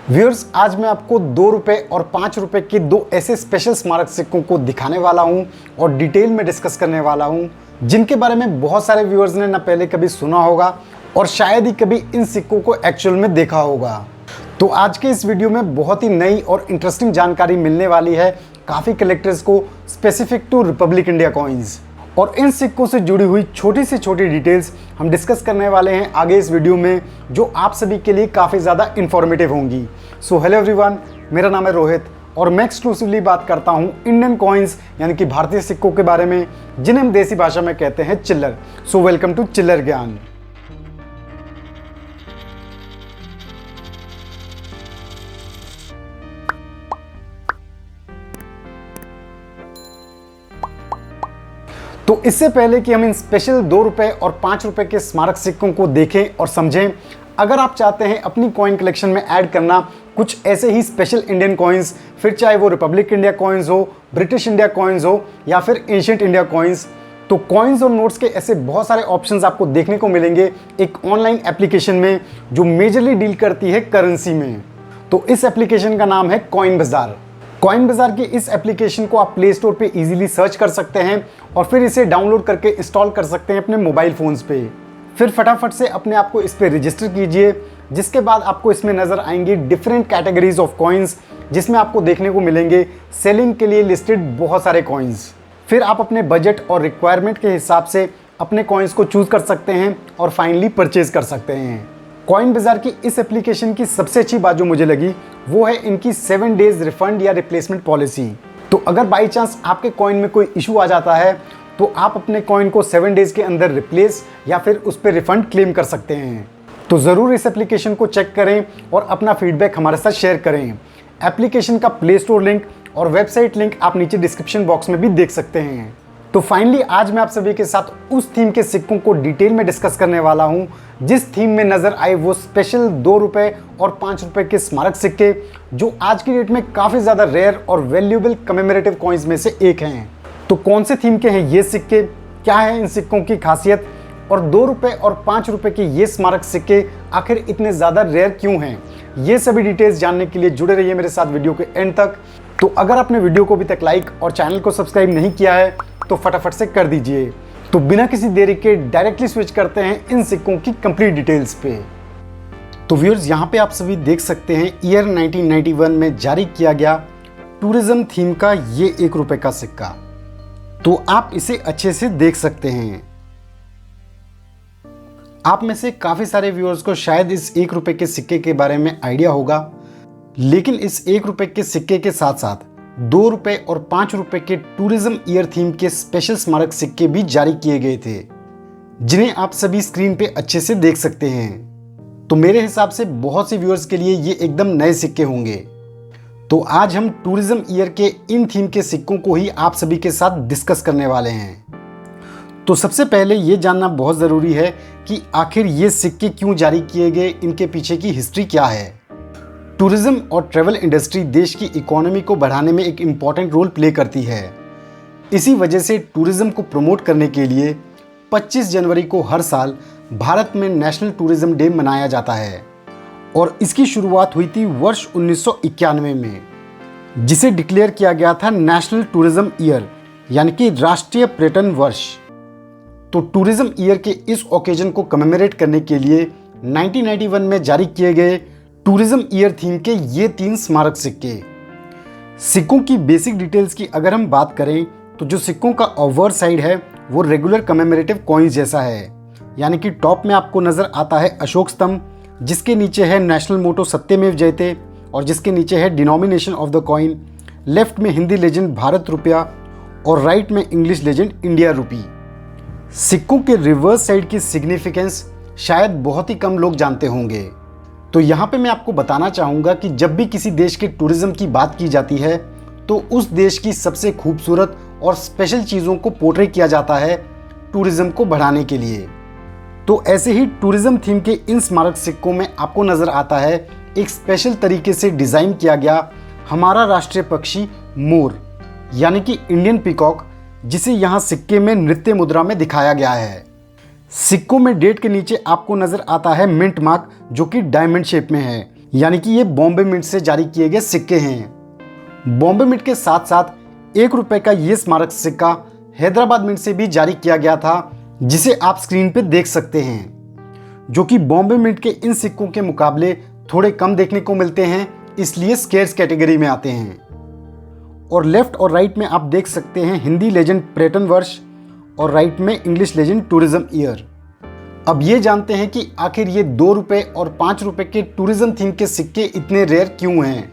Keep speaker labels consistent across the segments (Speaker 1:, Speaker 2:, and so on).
Speaker 1: Viewers, आज मैं आपको 2 रुपये और 5 रुपये के दो ऐसे स्पेशल स्मारक सिक्कों को दिखाने वाला हूं और डिटेल में डिस्कस करने वाला हूं, जिनके बारे में बहुत सारे व्यूअर्स ने ना पहले कभी सुना होगा और शायद ही कभी इन सिक्कों को एक्चुअल में देखा होगा। तो आज के इस वीडियो में बहुत ही नई और इंटरेस्टिंग जानकारी मिलने वाली है काफ़ी कलेक्टर्स को, specific to republic India coins. और इन सिक्कों से जुड़ी हुई छोटी से छोटी डिटेल्स हम डिस्कस करने वाले हैं आगे इस वीडियो में, जो आप सभी के लिए काफ़ी ज़्यादा इन्फॉर्मेटिव होंगी। सो हेलो एवरीवन, मेरा नाम है रोहित और मैं एक्सक्लूसिवली बात करता हूं इंडियन कॉइन्स यानी कि भारतीय सिक्कों के बारे में, जिन्हें हम देसी भाषा में कहते हैं चिल्लर। सो वेलकम टू चिल्लर ज्ञान। तो इससे पहले कि हम इन स्पेशल 2 रुपये और 5 रुपये के स्मारक सिक्कों को देखें और समझें, अगर आप चाहते हैं अपनी कॉइन कलेक्शन में ऐड करना कुछ ऐसे ही स्पेशल इंडियन कॉइन्स, फिर चाहे वो रिपब्लिक इंडिया कॉइन्स हो, ब्रिटिश इंडिया कॉइन्स हो या फिर एंशिएंट इंडिया कॉइन्स, तो कॉइन्स और नोट्स के ऐसे बहुत सारे ऑप्शंस आपको देखने को मिलेंगे एक ऑनलाइन एप्लीकेशन में जो मेजरली डील करती है करेंसी में। तो इस एप्लीकेशन का नाम है कॉइन बाजार। कॉइन बाजार की इस एप्लीकेशन को आप प्ले स्टोर पे इजीली सर्च कर सकते हैं और फिर इसे डाउनलोड करके इंस्टॉल कर सकते हैं अपने मोबाइल फ़ोन्स पे। फिर फटाफट से अपने आप को इस पे रजिस्टर कीजिए, जिसके बाद आपको इसमें नज़र आएंगे डिफरेंट कैटेगरीज ऑफ कॉइन्स, जिसमें आपको देखने को मिलेंगे सेलिंग के लिए लिस्टेड बहुत सारे कॉइन्स। फिर आप अपने बजट और रिक्वायरमेंट के हिसाब से अपने कॉइन्स को चूज़ कर सकते हैं और फाइनली परचेज कर सकते हैं। कॉइन बाजार की इस एप्लीकेशन की सबसे अच्छी बात जो मुझे लगी वो है इनकी 7 डेज रिफंड या रिप्लेसमेंट पॉलिसी। तो अगर बाई चांस आपके कॉइन में कोई इशू आ जाता है तो आप अपने कॉइन को 7 डेज के अंदर रिप्लेस या फिर उस पर रिफंड क्लेम कर सकते हैं। तो ज़रूर इस एप्लीकेशन को चेक करें और अपना फीडबैक हमारे साथ शेयर करें। एप्लीकेशन का प्ले स्टोर लिंक और वेबसाइट लिंक आप नीचे डिस्क्रिप्शन बॉक्स में भी देख सकते हैं। तो फाइनली आज मैं आप सभी के साथ उस थीम के सिक्कों को डिटेल में डिस्कस करने वाला हूं, जिस थीम में नजर आए वो स्पेशल 2 रुपये और 5 रुपये के स्मारक सिक्के, जो आज की डेट में काफ़ी ज़्यादा रेयर और वैल्यूएबल कमेमोरेटिव कॉइन्स में से एक हैं। तो कौन से थीम के हैं ये सिक्के, क्या है इन सिक्कों की खासियत, और 2 रुपये और 5 रुपये के ये स्मारक सिक्के आखिर इतने ज़्यादा रेयर क्यों हैं, ये सभी डिटेल्स जानने के लिए जुड़े रहिए मेरे साथ वीडियो के एंड तक। तो अगर आपने वीडियो को अभी तक लाइक और चैनल को सब्सक्राइब नहीं किया है तो फटाफट से कर दीजिए। तो बिना किसी देरी के डायरेक्टली स्विच करते हैं इन सिक्कों की कंप्लीट डिटेल्स पे। तो व्यूअर्स, यहाँ पे आप सभी देख सकते हैं ईयर 1991 में जारी किया गया टूरिज्म थीम का ये 1 रुपये का सिक्का। तो आप इसे अच्छे से देख सकते हैं। आप में से काफी सारे व्यूअर्स को शायद इस 1 रुपये के सिक्के के बारे में आइडिया होगा, लेकिन इस 1 रुपये के सिक्के के साथ साथ 2 रुपये और 5 रुपये के टूरिज्म ईयर थीम के स्पेशल स्मारक सिक्के भी जारी किए गए थे, जिन्हें आप सभी स्क्रीन पे अच्छे से देख सकते हैं। तो मेरे हिसाब से बहुत से व्यूअर्स के लिए ये एकदम नए सिक्के होंगे। तो आज हम टूरिज्म ईयर के इन थीम के सिक्कों को ही आप सभी के साथ डिस्कस करने वाले हैं। तो सबसे पहले ये जानना बहुत ज़रूरी है कि आखिर ये सिक्के क्यों जारी किए गए, इनके पीछे की हिस्ट्री क्या है। टूरिज्म और ट्रैवल इंडस्ट्री देश की इकोनॉमी को बढ़ाने में एक इम्पॉर्टेंट रोल प्ले करती है। इसी वजह से टूरिज्म को प्रमोट करने के लिए 25 जनवरी को हर साल भारत में नेशनल टूरिज्म डे मनाया जाता है और इसकी शुरुआत हुई थी वर्ष 1991 में, जिसे डिक्लेयर किया गया था नेशनल टूरिज्म ईयर यानी कि राष्ट्रीय पर्यटन वर्ष। तो टूरिज्म ईयर के इस ओकेजन को कमेमोरेट करने के लिए 1991 में जारी किए गए टूरिज्म ईयर थीम के ये 3 स्मारक सिक्के। सिक्कों की बेसिक डिटेल्स की अगर हम बात करें तो जो सिक्कों का ओवर साइड है वो रेगुलर कमेमोरेटिव कॉइन्स जैसा है, यानी कि टॉप में आपको नजर आता है अशोक स्तंभ, जिसके नीचे है नेशनल मोटो सत्यमेव जयते और जिसके नीचे है denomination of the coin, left में हिंदी लेजेंड भारत रुपया और राइट में इंग्लिश लेजेंड इंडिया रुपी। सिक्कों के रिवर्स साइड की सिग्निफिकेंस शायद बहुत ही कम लोग जानते होंगे। तो यहाँ पे मैं आपको बताना चाहूँगा कि जब भी किसी देश के टूरिज्म की बात की जाती है तो उस देश की सबसे खूबसूरत और स्पेशल चीज़ों को पोर्ट्रे किया जाता है टूरिज्म को बढ़ाने के लिए। तो ऐसे ही टूरिज्म थीम के इन स्मारक सिक्कों में आपको नज़र आता है एक स्पेशल तरीके से डिज़ाइन किया गया हमारा राष्ट्रीय पक्षी मोर यानी कि इंडियन पीकॉक, जिसे यहाँ सिक्के में नृत्य मुद्रा में दिखाया गया है। सिक्कों में डेट के नीचे आपको नजर आता है मिंट मार्क, जो कि डायमंड शेप में है, यानी कि ये बॉम्बे मिंट से जारी किए गए सिक्के हैं। बॉम्बे मिंट के साथ साथ 1 रुपए का ये स्मारक सिक्का हैदराबाद मिंट से भी जारी किया गया था, जिसे आप स्क्रीन पे देख सकते हैं, जो कि बॉम्बे मिंट के इन सिक्कों के मुकाबले थोड़े कम देखने को मिलते हैं, इसलिए स्केर्स कैटेगरी में आते हैं। और लेफ्ट और राइट में आप देख सकते हैं हिंदी लेजेंड पर्यटन वर्ष और राइट में इंग्लिश लेजेंड टूरिज्म ईयर। अब ये जानते हैं कि आखिर ये 2 रुपए और 5 रुपए के टूरिज्म थीम के सिक्के इतने रेयर क्यों हैं।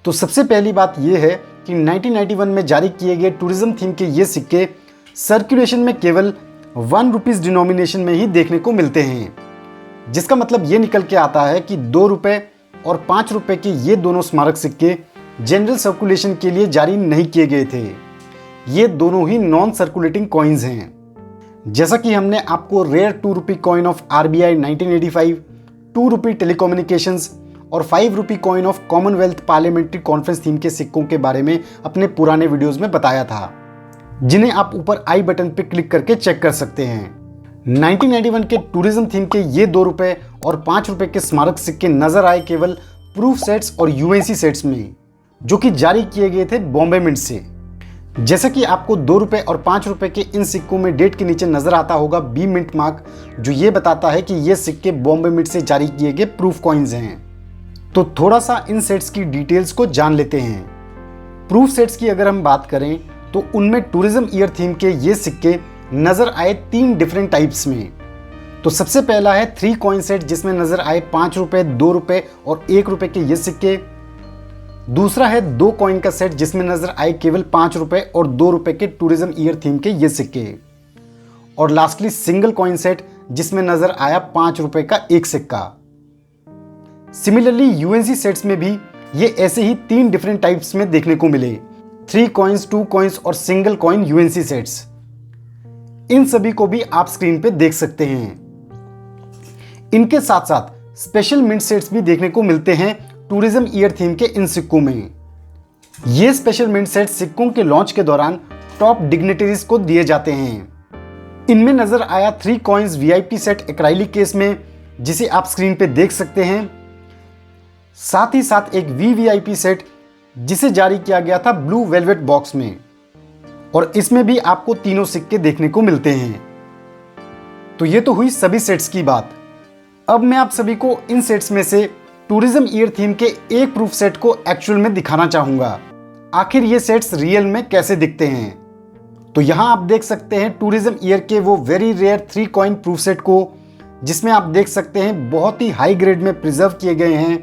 Speaker 1: तो सबसे पहली बात ये है कि 1991 में जारी किए गए टूरिज्म थीम के ये सिक्के सर्कुलेशन में केवल 1 रुपीज़ डिनोमिनेशन में ही देखने को मिलते हैं, जिसका मतलब ये निकल के आता है कि 2 रुपए और 5 रुपए के ये दोनों स्मारक सिक्के जनरल सर्कुलेशन के लिए जारी नहीं किए गए थे। ये दोनों ही नॉन सर्कुलेटिंग कॉइन्स हैं। जैसा कि हमने आपको rare 2 rupee coin of RBI 1985, 2 rupee telecommunications और 5 rupee coin of commonwealth parliamentary conference theme के सिक्कों के बारे में अपने पुराने वीडियोस में बताया था, जिन्हें आप ऊपर आई बटन पर क्लिक करके चेक कर सकते हैं। 1991 के टूरिज्म थीम के ये 2 रुपए और 5 रुपए के स्मारक सिक्के नजर आए केवल प्रूफ सेट्स और UNC सेट्स में, जो कि जारी किए गए थे बॉम्बे मिंट से। जैसा कि आपको 2 रुपए और 5 रुपए के इन सिक्कों में डेट के नीचे नजर आता होगा B मिंट मार्क, जो ये बताता है कि ये सिक्के बॉम्बे मिंट से जारी किए गए प्रूफ कॉइन्स हैं। तो थोड़ा सा इन सेट्स की डिटेल्स को जान लेते हैं। प्रूफ सेट्स की अगर हम बात करें तो उनमें टूरिज्म ईयर थीम के ये सिक्के नजर आए 3 डिफरेंट टाइप्स में। तो सबसे पहला है 3 कॉइन सेट, जिसमें नजर आए 5 रुपए, 2 रुपए और 1 रुपए के ये सिक्के। दूसरा है 2 कॉइन का सेट, जिसमें नजर आए केवल 5 रुपए और 2 रुपए के टूरिज्म ईयर थीम के ये सिक्के। और लास्टली सिंगल कॉइन सेट, जिसमें नजर आया 5 रुपए का एक सिक्का। सिमिलरली UNC सेट्स में भी ये ऐसे ही 3 डिफरेंट टाइप्स में देखने को मिले, 3 कॉइन्स, 2 कॉइन्स और सिंगल कॉइन UNC सेट्स। इन सभी को भी आप स्क्रीन पे देख सकते हैं। इनके साथ साथ स्पेशल मिंट सेट्स भी देखने को मिलते हैं टूरिज्म ईयर थीम के इन सिक्कों में। ये स्पेशल मिंट सेट सिक्कों के लॉन्च के दौरान टॉप डिग्निटरीज को दिए जाते हैं। इनमें नजर आया 3 coins VIP set acrylic case में, जिसे आप स्क्रीन पे देख सकते हैं। साथ ही साथ एक VVIP सेट, जिसे जारी किया गया था ब्लू वेलवेट बॉक्स में, और इसमें भी आपको तीनों सिक्के देखने को मिलते हैं। तो ये तो हुई सभी सेट्स की बात। अब मैं आप सभी को इन सेट्स में से टूरिज्म ईयर थीम के एक प्रूफ सेट को एक्चुअल में दिखाना चाहूंगा, आखिर ये सेट्स रियल में कैसे दिखते हैं। तो यहां आप देख सकते हैं टूरिज्म ईयर के वो very rare 3 coin proof set को, जिसमें आप देख सकते हैं बहुत ही हाई ग्रेड में प्रिजर्व किए गए हैं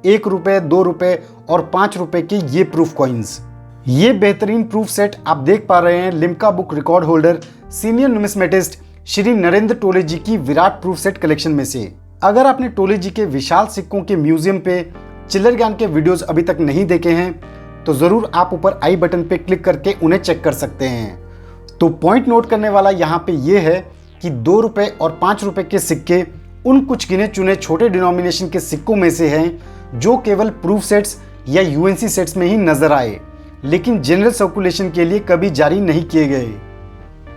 Speaker 1: 1 रुपए, 2 रुपए और 5 रुपए के ये प्रूफ कॉइन्स। ये बेहतरीन प्रूफ सेट आप देख पा रहे हैं Limca book record holder senior numismatist Shri Narendra Tole ji की विराट प्रूफ सेट कलेक्शन में से। अगर आपने टोले जी के विशाल सिक्कों के म्यूजियम पे चिल्लर ज्ञान के वीडियोस अभी तक नहीं देखे हैं, तो जरूर आप ऊपर आई बटन पे क्लिक करके उन्हें चेक कर सकते हैं। तो पॉइंट नोट करने वाला यहाँ पे ये है कि 2 रुपए और 5 रुपए के सिक्के उन कुछ गिने चुने छोटे डिनोमिनेशन के सिक्कों में से हैं जो केवल प्रूफ सेट्स या UNC सेट्स में ही नजर आए, लेकिन जनरल सर्कुलेशन के लिए कभी जारी नहीं किए गए।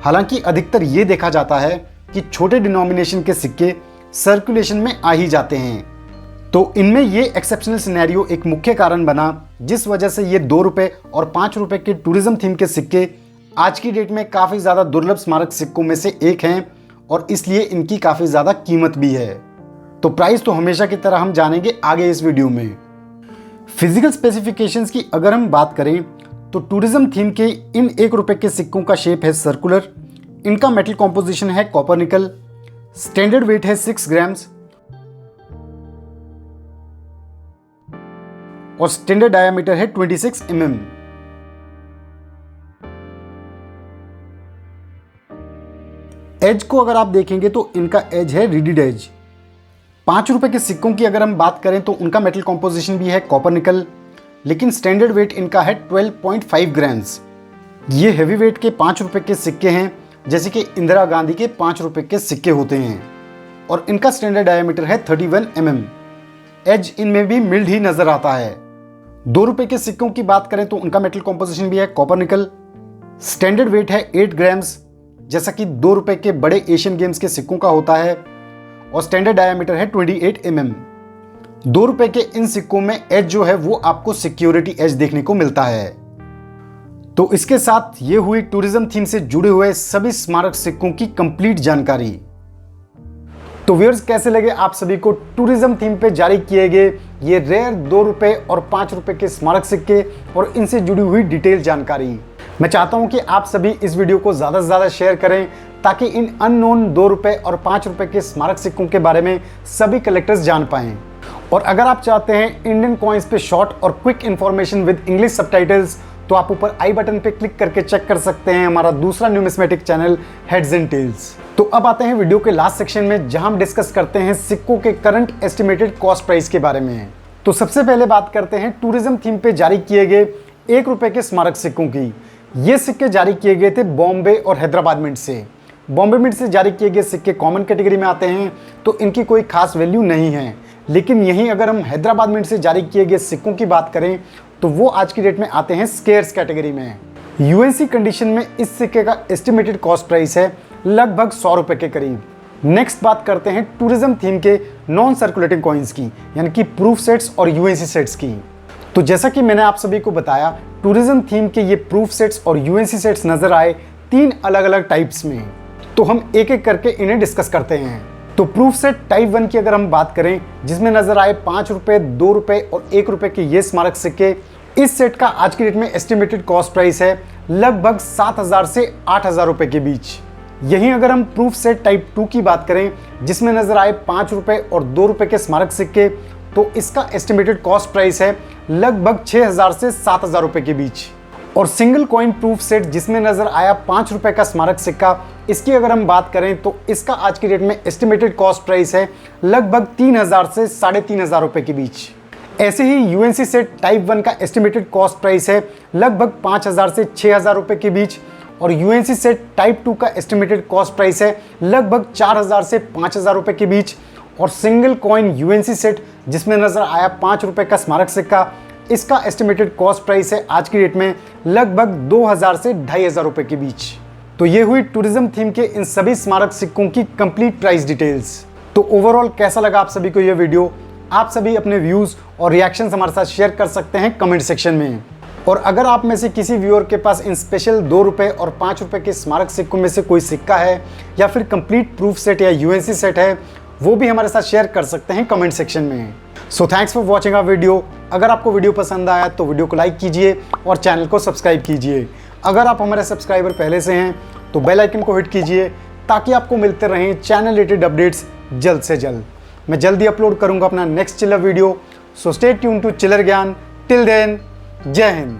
Speaker 1: हालांकि अधिकतर ये देखा जाता है कि छोटे डिनोमिनेशन के सिक्के सर्कुलेशन में आ ही जाते हैं। तो इनमें ये एक्सेप्शनल सिनेरियो एक मुख्य कारण बना, जिस वजह से ये 2 रुपए और 5 रुपए के टूरिज्म थीम के सिक्के आज की डेट में काफ़ी ज़्यादा दुर्लभ स्मारक सिक्कों में से एक हैं, और इसलिए इनकी काफ़ी ज़्यादा कीमत भी है। तो प्राइस तो हमेशा की तरह हम जानेंगे आगे इस वीडियो में। फिजिकल स्पेसिफिकेशंस की अगर हम बात करें तो टूरिज्म थीम के इन 1 रुपए के सिक्कों का शेप है सर्कुलर। इनका मेटल कॉम्पोजिशन है कॉपर निकल। स्टैंडर्ड वेट है 6 ग्राम्स और स्टैंडर्ड डायामीटर है 26 mm। एज को अगर आप देखेंगे तो इनका एज है रिडिड एज। 5 रुपए के सिक्कों की अगर हम बात करें तो उनका मेटल कॉम्पोजिशन भी है कॉपर निकल, लेकिन स्टैंडर्ड वेट इनका है 12.5 ग्राम्स। ये हैवी वेट के 5 रुपए के सिक्के हैं, जैसे कि इंदिरा गांधी के 5 रुपए के सिक्के होते हैं, और इनका स्टैंडर्ड डायमीटर है 31 mm। एज इनमें भी मिल्ड ही नजर आता है। 2 रुपए के सिक्कों की बात करें तो उनका मेटल कॉम्पोजिशन भी है कॉपर निकल। स्टैंडर्ड वेट है 8 ग्राम्स, जैसा कि 2 रुपए के बड़े एशियन गेम्स के सिक्कों का होता है, और स्टैंडर्ड डायमीटर है 28 mm। ₹2 के इन सिक्कों में एज जो है वो आपको सिक्योरिटी एज देखने को मिलता है। तो इसके साथ ये हुई टूरिज्म थीम से जुड़े हुए सभी स्मारक सिक्कों की कंप्लीट जानकारी। तो व्यूअर्स, कैसे लगे आप सभी को टूरिज्म थीम पे जारी किए गए ये रेयर ₹2 और ₹5 के स्मारक सिक्के और इनसे जुड़ी हुई डिटेल जानकारी। मैं चाहता हूं कि आप सभी इस वीडियो को ज़्यादा से ज़्यादा शेयर करें ताकि इन अननोन ₹2 और ₹5 के स्मारक सिक्कों के बारे में सभी कलेक्टर्स जान पाएं। और अगर आप चाहते हैं इंडियन कॉइन्स पे शॉर्ट और quick information with English subtitles, तो आप ऊपर आई बटन पे क्लिक करके चेक कर सकते हैं हमारा दूसरा numismatic channel heads and tails. तो अब आते हैं वीडियो के लास्ट सेक्शन में, जहां हम डिस्कस करते हैं सिक्कों के करंट एस्टिमेटेड कॉस्ट प्राइस के बारे में। तो सबसे पहले बात करते हैं टूरिज्म थीम पे जारी किए गए ₹1 के स्मारक सिक्कों की। ये सिक्के जारी किए गए थे बॉम्बे और हैदराबाद मिंट से। बॉम्बे मिंट से जारी किए गए सिक्के कॉमन कैटेगरी में आते हैं, तो इनकी कोई खास वैल्यू नहीं है। लेकिन यहीं अगर हम हैदराबाद मिंट से जारी किए गए सिक्कों की बात करें तो वो आज की डेट में आते हैं स्केर्स कैटेगरी में। यूएनसी कंडीशन में इस सिक्के का एस्टिमेटेड कॉस्ट प्राइस है लगभग ₹100 के करीब। नेक्स्ट बात करते हैं टूरिज्म थीम के नॉन सर्कुलेटिंग कॉइन्स की, यानी कि प्रूफ सेट्स और यूएनसी सेट्स की। तो जैसा कि मैंने आप सभी को बताया, टूरिज्म थीम के ये प्रूफ सेट्स और यूएनसी सेट्स नजर आए 3 अलग अलग टाइप्स में। तो हम एक एक करके इन्हें डिस्कस करते हैं। तो प्रूफ सेट टाइप 1 की अगर हम बात करें, जिसमें नजर आए ₹5, ₹2 और ₹1 के ये स्मारक सिक्के, इस सेट का आज की डेट में एस्टिमेटेड कॉस्ट प्राइस है लगभग ₹7,000 से ₹8,000 के बीच। यहीं अगर हम प्रूफ सेट टाइप 2 की बात करें, जिसमें नजर आए ₹5 और ₹2 के स्मारक सिक्के, तो इसका एस्टिमेटेड कॉस्ट प्राइस है लगभग ₹6,000 से ₹7,000 के बीच। और सिंगल कॉइन प्रूफ सेट जिसमें नजर आया ₹5 का स्मारक सिक्का, इसकी अगर हम बात करें तो इसका आज की डेट में एस्टिमेटेड कॉस्ट प्राइस है लगभग ₹3,000 से ₹3,500 के बीच। ऐसे ही यूएनसी सेट टाइप 1 का एस्टिमेटेड कॉस्ट प्राइस है लगभग ₹5,000 से ₹6,000 के बीच। और यूएनसी सेट टाइप 2 का एस्टिमेटेड कॉस्ट प्राइस है लगभग ₹4,000 से ₹5,000 के बीच। और सिंगल कॉइन यूएनसी सेट जिसमें नजर आया ₹5 का स्मारक सिक्का, इसका एस्टिमेटेड कॉस्ट प्राइस है आज की डेट में लगभग ₹2,000 से ₹2,500 के बीच। तो ये हुई टूरिज्म थीम के इन सभी स्मारक सिक्कों की कंप्लीट प्राइस डिटेल्स। तो ओवरऑल कैसा लगा आप सभी को ये वीडियो? आप सभी अपने व्यूज और रिएक्शंस हमारे साथ शेयर कर सकते हैं कमेंट सेक्शन में। और अगर आप में से किसी व्यूअर के पास इन स्पेशल ₹2 और ₹5 के स्मारक सिक्कों में से कोई सिक्का है या फिर कंप्लीट प्रूफ सेट या यूएनसी सेट है, वो भी हमारे साथ शेयर कर सकते हैं कमेंट सेक्शन में। So thanks for watching our video. अगर आपको वीडियो पसंद आया तो वीडियो को लाइक कीजिए और चैनल को सब्सक्राइब कीजिए। अगर आप हमारे सब्सक्राइबर पहले से हैं तो बेल आइकन को हिट कीजिए ताकि आपको मिलते रहें चैनल रिलेटेड अपडेट्स जल्द से जल्द। मैं जल्दी अपलोड करूंगा अपना next chiller video. So stay tune to chiller Gyan. Till then, जय हिंद।